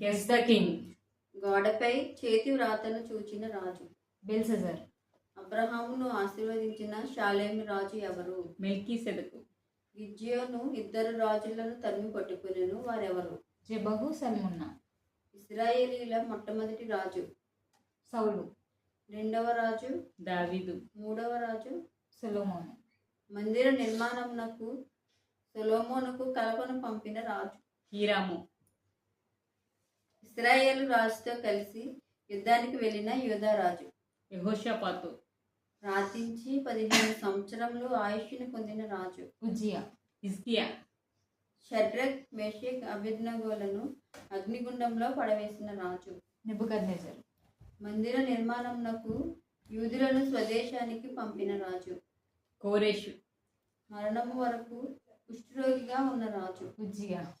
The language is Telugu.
Guess the king. గోడపై చేతి వ్రాతను చూచిన రాజు. బెల్షజర్. అబ్రహామును ఆశీర్వదించిన షాలేము రాజు ఎవరు? మెల్కీసెదెకు. గిద్యోను ఇద్దరు రాజులను తరిమి పట్టుకునేను, వారెవరు? జెబహు, సల్మున్నా. ఇశ్రాయేలీల మొట్టమొదటి రాజు. సౌలు. రెండవ రాజు. దావీదు. మూడవ రాజు. సొలొమోను. మందిర నిర్మాణమునకు సొలొమోనుకు కలపను పంపిన రాజు. హీరాము. ఇశ్రాయేలు రాజుతో కలిసి యుద్ధానికి వెళ్ళిన యూదా రాజు. యెహోషాపాతు. ప్రార్థించి 15 సంవత్సరములు ఆయుష్ను పొందిన రాజు. ఉజ్జియా. హిజ్కియా. షడ్రక్, మేషక్, అబేద్నెగోలను అగ్నిగుండంలో పడవేసిన రాజు. నెబుకద్నెజరు. మందిర నిర్మాణమునకు యూదులను స్వదేశానికి పంపిన రాజు. కోరేషు. మరణము వరకు కుష్ఠరోగిగా ఉన్న రాజు. ఉజ్జియా.